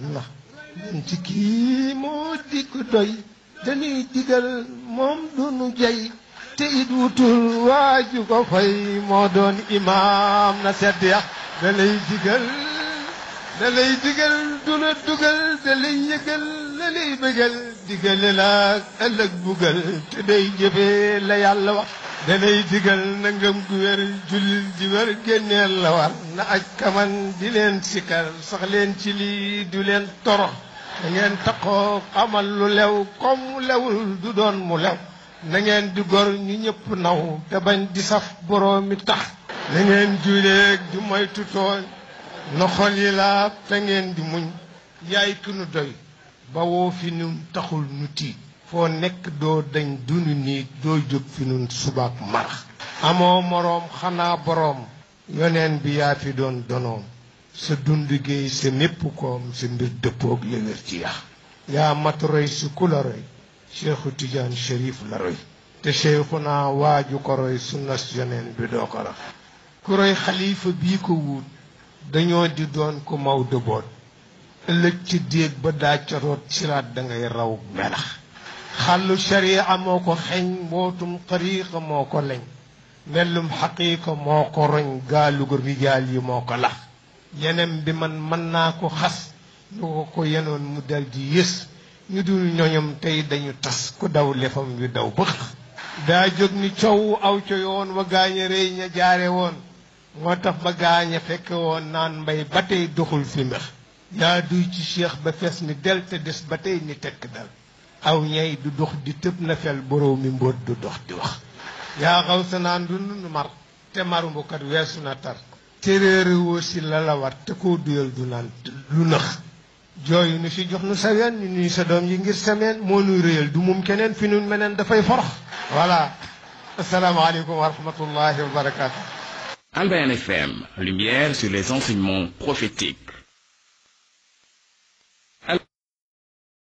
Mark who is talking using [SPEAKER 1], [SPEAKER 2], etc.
[SPEAKER 1] ndax ñun ci kii moo di ko doy dañuy digal moom du nu jay te it wutul waaju ko fay moo doon imaam na sedd ya da lay digal du la dugal da lay yëgal la lay bëggal digale la ëllëg bugal te day jëfee la yàlla wax da lay digal na ngëm gu wér jullil ji wér génneel la war na aj kaman di leen sikar sax leen ci lii du leen torox da ngeen taxoo amal lu lew comme lewul du doon mu lew na ngeen di gor ñu ñëpp naw te bañ di saf boroomi tax na ngeen juleeg di moytu tooñ na xol yi laab te ngeen di muñ yaay ki nu doy ba woo fi nun taxul nu tiit foo nekk doo dañ dunu niit doo jóg fi nun subaak marax amoo moroom xanaa boroom yoneen bi yaa fi doon donoom sa dund géey sa mépp koom sa mbir dëppoog la wér ci yax yaa mat roy si ku la roy Cheikhu Tidiane Chérif la roy te cheikhu naa waaju ko roy sunnas yoneen bi doo ko rax ku roy xalifa bii ko wuut dañoo di doon ko Maodo boot ëllëg ci déeg ba daa ca root siraat dangay raw melax xàllu sharia moo ko xeeñ mbootum xariiqa moo ko leñ mellum xaqiiqa moo ko roñ gaalugu rijaal yi moo ko lax yenem bi man mën naa ko xas ñu ko yenoon mu dal di yës ñu dul ñoñom tey dañu tas ku daw lefam yu daw bëx daa jóg ni coow aw ca yoon wa gaaña réy ña jaare woon moo tax ba gaaña fekk woon naan mbay ba tey doxul fi mbex yaa duy ci cheikh ba fees ni del te des ba tey ni tekk dal aw ñay du dox di tëb na fel boroom mi mbóot du dox di wax yaa xaw sa naan du nu mar te marumbukat weesu na tar te réerewoo si la la war te koo duyal du naan lu nëx jooyu nu si jox nu sa ween ñu nuy sa doom yi ngir semeen moo nuy réyal du mum keneen fi nun meneen dafay forox voilà asalaamaaleykum wa rahmatullahi wa barakatu.
[SPEAKER 2] Albayan FM, lumière sur les enseignements prophétiques.